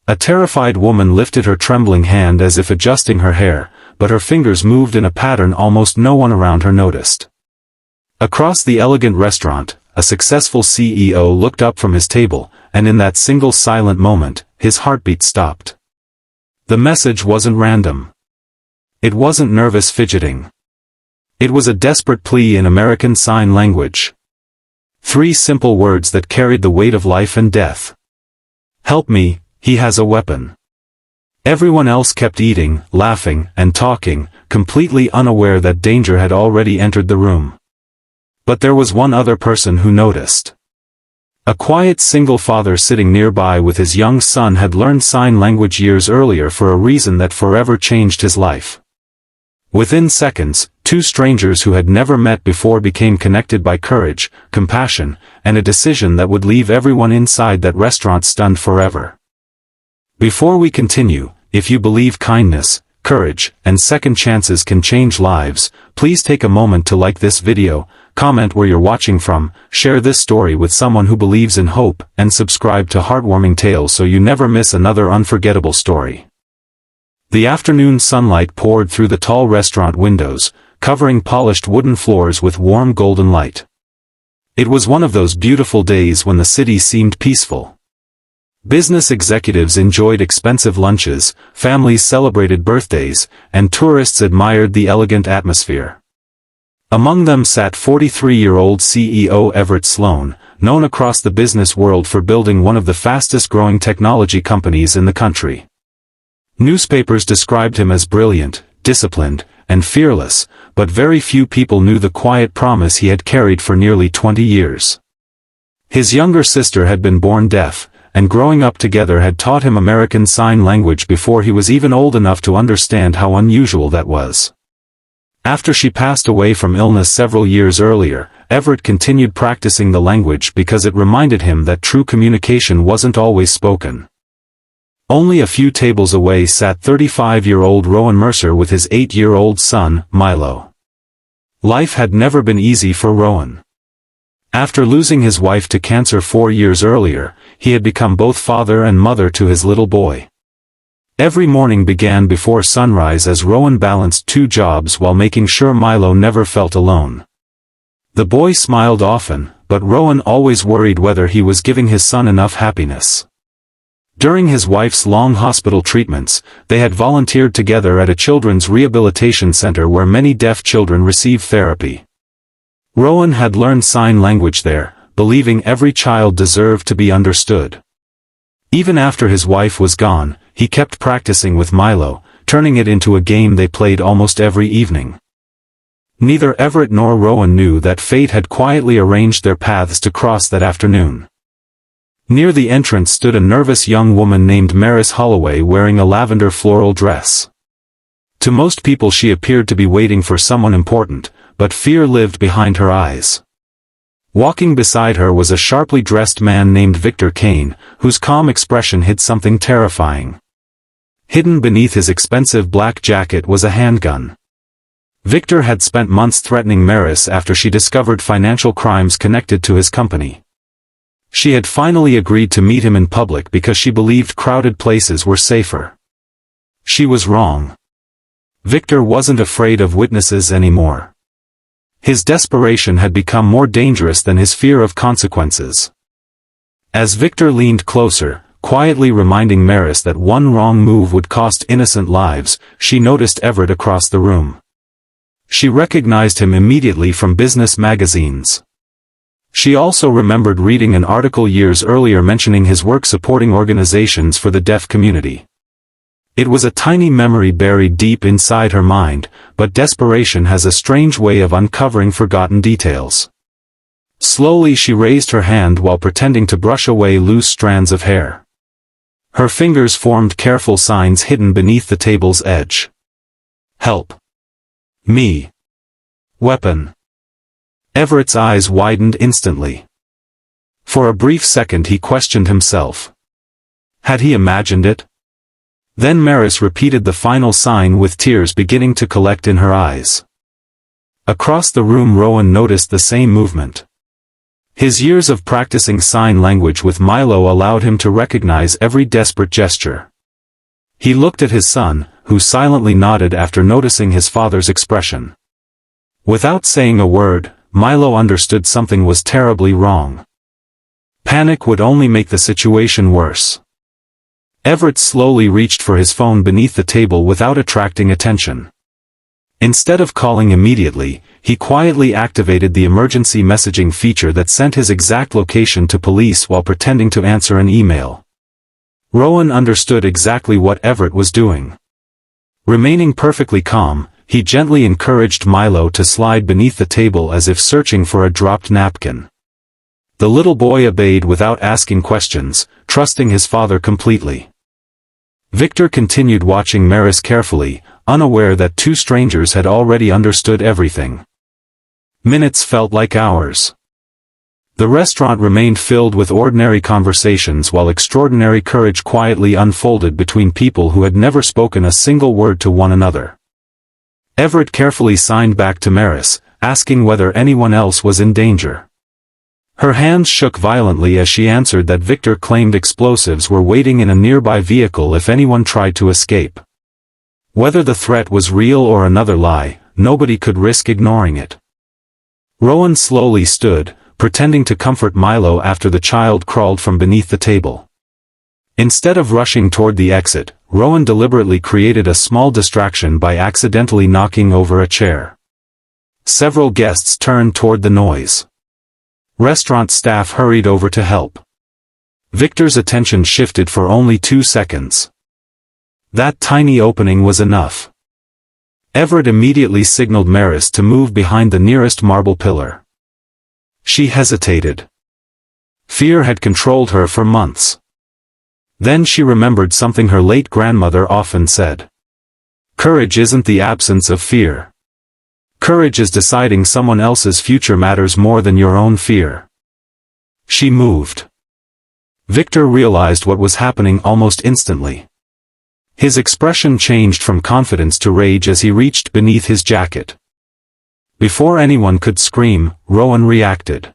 A terrified woman lifted her trembling hand as if adjusting her hair, but her fingers moved in a pattern almost no one around her noticed. Across the elegant restaurant, a successful CEO looked up from his table, and in that single silent moment, his heartbeat stopped. The message wasn't random. It wasn't nervous fidgeting. It was a desperate plea in American Sign Language. 3 simple words that carried the weight of life and death. "Help me, he has a weapon." Everyone else kept eating, laughing, and talking, completely unaware that danger had already entered the room. But there was one other person who noticed. A quiet single father sitting nearby with his young son had learned sign language years earlier for a reason that forever changed his life. Within seconds, 2 strangers who had never met before became connected by courage, compassion, and a decision that would leave everyone inside that restaurant stunned forever. Before we continue, if you believe kindness, courage, and second chances can change lives, please take a moment to like this video, comment where you're watching from, share this story with someone who believes in hope, and subscribe to Heartwarming Tales so you never miss another unforgettable story. The afternoon sunlight poured through the tall restaurant windows, covering polished wooden floors with warm golden light. It was one of those beautiful days when the city seemed peaceful. Business executives enjoyed expensive lunches, families celebrated birthdays, and tourists admired the elegant atmosphere. Among them sat 43-year-old CEO Everett Sloan, known across the business world for building one of the fastest-growing technology companies in the country. Newspapers described him as brilliant, disciplined, and fearless, but very few people knew the quiet promise he had carried for nearly 20 years. His younger sister had been born deaf, and growing up together had taught him American Sign Language before he was even old enough to understand how unusual that was. After she passed away from illness several years earlier, Everett continued practicing the language because it reminded him that true communication wasn't always spoken. Only a few tables away sat 35-year-old Rowan Mercer with his 8-year-old son, Milo. Life had never been easy for Rowan. After losing his wife to cancer 4 years earlier, he had become both father and mother to his little boy. Every morning began before sunrise as Rowan balanced 2 jobs while making sure Milo never felt alone. The boy smiled often, but Rowan always worried whether he was giving his son enough happiness. During his wife's long hospital treatments, they had volunteered together at a children's rehabilitation center where many deaf children receive therapy. Rowan had learned sign language there, believing every child deserved to be understood. Even after his wife was gone, he kept practicing with Milo, turning it into a game they played almost every evening. Neither Everett nor Rowan knew that fate had quietly arranged their paths to cross that afternoon. Near the entrance stood a nervous young woman named Maris Holloway wearing a lavender floral dress. To most people she appeared to be waiting for someone important, but fear lived behind her eyes. Walking beside her was a sharply dressed man named Victor Kane, whose calm expression hid something terrifying. Hidden beneath his expensive black jacket was a handgun. Victor had spent months threatening Maris after she discovered financial crimes connected to his company. She had finally agreed to meet him in public because she believed crowded places were safer. She was wrong. Victor wasn't afraid of witnesses anymore. His desperation had become more dangerous than his fear of consequences. As Victor leaned closer, quietly reminding Maris that one wrong move would cost innocent lives, she noticed Everett across the room. She recognized him immediately from business magazines. She also remembered reading an article years earlier mentioning his work supporting organizations for the deaf community. It was a tiny memory buried deep inside her mind, but desperation has a strange way of uncovering forgotten details. Slowly she raised her hand while pretending to brush away loose strands of hair. Her fingers formed careful signs hidden beneath the table's edge. Help. Me. Weapon. Everett's eyes widened instantly. For a brief second he questioned himself. Had he imagined it? Then Maris repeated the final sign with tears beginning to collect in her eyes. Across the room Rowan noticed the same movement. His years of practicing sign language with Milo allowed him to recognize every desperate gesture. He looked at his son, who silently nodded after noticing his father's expression. Without saying a word, Milo understood something was terribly wrong. Panic would only make the situation worse. Everett slowly reached for his phone beneath the table without attracting attention. Instead of calling immediately, he quietly activated the emergency messaging feature that sent his exact location to police while pretending to answer an email. Rowan understood exactly what Everett was doing. Remaining perfectly calm, he gently encouraged Milo to slide beneath the table as if searching for a dropped napkin. The little boy obeyed without asking questions, trusting his father completely. Victor continued watching Maris carefully, unaware that two strangers had already understood everything. Minutes felt like hours. The restaurant remained filled with ordinary conversations while extraordinary courage quietly unfolded between people who had never spoken a single word to one another. Everett carefully signed back to Maris, asking whether anyone else was in danger. Her hands shook violently as she answered that Victor claimed explosives were waiting in a nearby vehicle if anyone tried to escape. Whether the threat was real or another lie, nobody could risk ignoring it. Rowan slowly stood, pretending to comfort Milo after the child crawled from beneath the table. Instead of rushing toward the exit, Rowan deliberately created a small distraction by accidentally knocking over a chair. Several guests turned toward the noise. Restaurant staff hurried over to help. Victor's attention shifted for only 2 seconds. That tiny opening was enough. Everett immediately signaled Maris to move behind the nearest marble pillar. She hesitated. Fear had controlled her for months. Then she remembered something her late grandmother often said. Courage isn't the absence of fear. Courage is deciding someone else's future matters more than your own fear. She moved. Victor realized what was happening almost instantly. His expression changed from confidence to rage as he reached beneath his jacket. Before anyone could scream, Rowan reacted.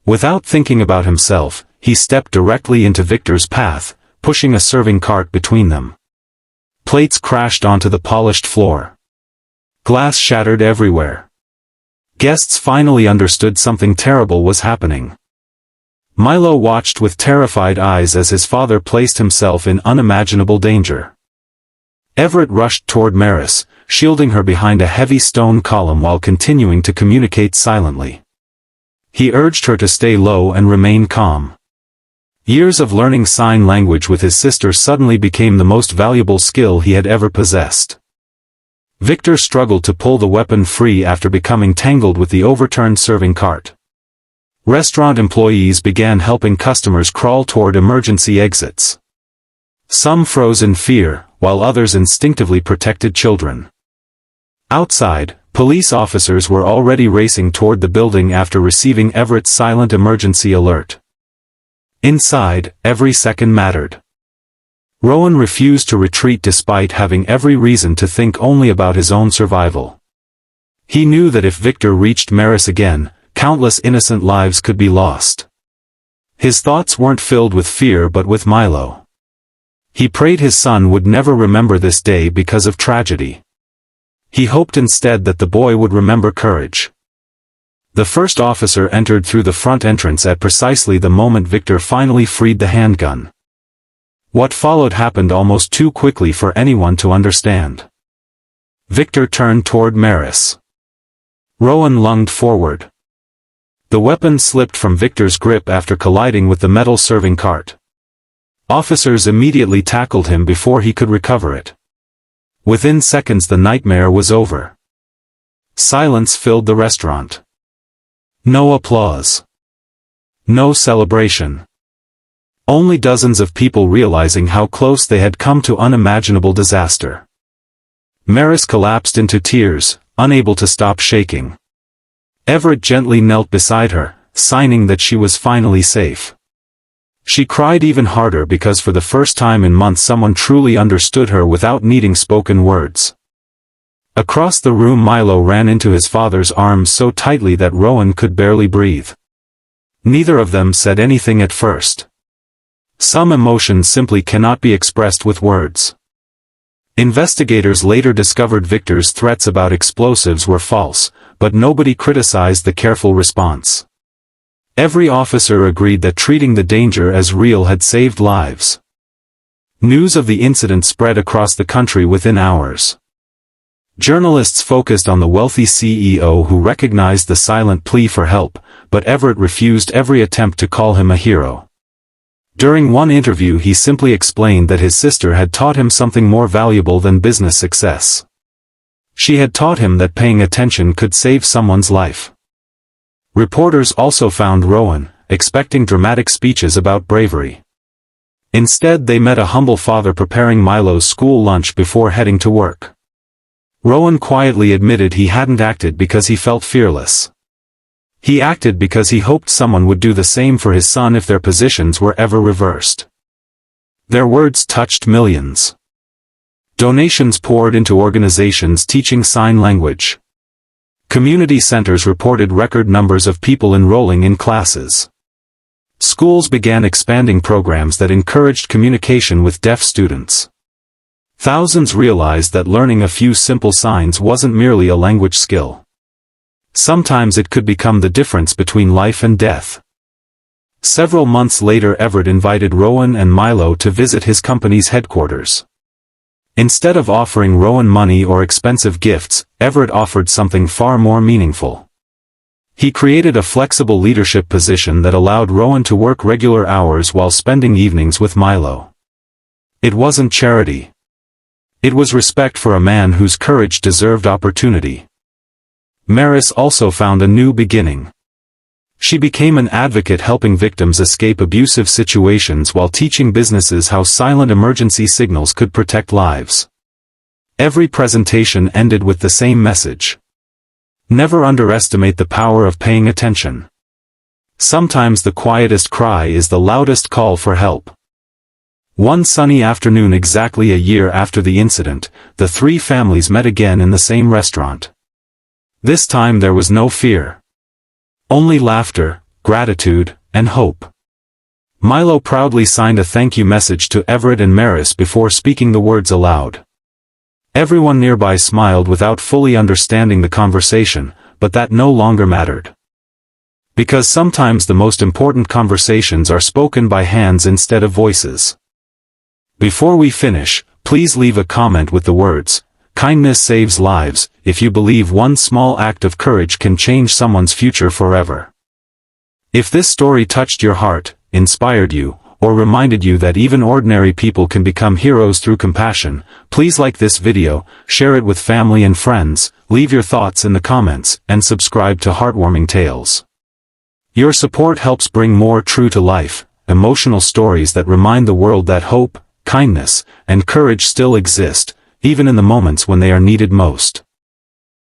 Without thinking about himself, he stepped directly into Victor's path, pushing a serving cart between them. Plates crashed onto the polished floor. Glass shattered everywhere. Guests finally understood something terrible was happening. Milo watched with terrified eyes as his father placed himself in unimaginable danger. Everett rushed toward Maris, shielding her behind a heavy stone column while continuing to communicate silently. He urged her to stay low and remain calm. Years of learning sign language with his sister suddenly became the most valuable skill he had ever possessed. Victor struggled to pull the weapon free after becoming tangled with the overturned serving cart. Restaurant employees began helping customers crawl toward emergency exits. Some froze in fear, while others instinctively protected children. Outside, police officers were already racing toward the building after receiving Everett's silent emergency alert. Inside, every second mattered. Rowan refused to retreat despite having every reason to think only about his own survival. He knew that if Victor reached Maris again, countless innocent lives could be lost. His thoughts weren't filled with fear but with Milo. He prayed his son would never remember this day because of tragedy. He hoped instead that the boy would remember courage. The first officer entered through the front entrance at precisely the moment Victor finally freed the handgun. What followed happened almost too quickly for anyone to understand. Victor turned toward Maris. Rowan lunged forward. The weapon slipped from Victor's grip after colliding with the metal serving cart. Officers immediately tackled him before he could recover it. Within seconds the nightmare was over. Silence filled the restaurant. No applause. No celebration. Only dozens of people realizing how close they had come to unimaginable disaster. Maris collapsed into tears, unable to stop shaking. Everett gently knelt beside her, signing that she was finally safe. She cried even harder because for the first time in months someone truly understood her without needing spoken words. Across the room Milo ran into his father's arms so tightly that Rowan could barely breathe. Neither of them said anything at first. Some emotions simply cannot be expressed with words. Investigators later discovered Viktor's threats about explosives were false, but nobody criticized the careful response. Every officer agreed that treating the danger as real had saved lives. News of the incident spread across the country within hours. Journalists focused on the wealthy CEO who recognized the silent plea for help, but Everett refused every attempt to call him a hero. During one interview he simply explained that his sister had taught him something more valuable than business success. She had taught him that paying attention could save someone's life. Reporters also found Rowan, expecting dramatic speeches about bravery. Instead they met a humble father preparing Milo's school lunch before heading to work. Rowan quietly admitted he hadn't acted because he felt fearless. He acted because he hoped someone would do the same for his son if their positions were ever reversed. Their words touched millions. Donations poured into organizations teaching sign language. Community centers reported record numbers of people enrolling in classes. Schools began expanding programs that encouraged communication with deaf students. Thousands realized that learning a few simple signs wasn't merely a language skill. Sometimes it could become the difference between life and death. Several months later Everett invited Rowan and Milo to visit his company's headquarters. Instead of offering Rowan money or expensive gifts, Everett offered something far more meaningful. He created a flexible leadership position that allowed Rowan to work regular hours while spending evenings with Milo. It wasn't charity. It was respect for a man whose courage deserved opportunity. Maris also found a new beginning. She became an advocate helping victims escape abusive situations while teaching businesses how silent emergency signals could protect lives. Every presentation ended with the same message. Never underestimate the power of paying attention. Sometimes the quietest cry is the loudest call for help. One sunny afternoon exactly a year after the incident, the three families met again in the same restaurant. This time there was no fear. Only laughter, gratitude, and hope. Milo proudly signed a thank you message to Everett and Maris before speaking the words aloud. Everyone nearby smiled without fully understanding the conversation, but that no longer mattered. Because sometimes the most important conversations are spoken by hands instead of voices. Before we finish, please leave a comment with the words, "Kindness saves lives," if you believe one small act of courage can change someone's future forever. If this story touched your heart, inspired you, or reminded you that even ordinary people can become heroes through compassion, please like this video, share it with family and friends, leave your thoughts in the comments, and subscribe to Heartwarming Tales. Your support helps bring more true-to-life, emotional stories that remind the world that hope, kindness, and courage still exist, even in the moments when they are needed most.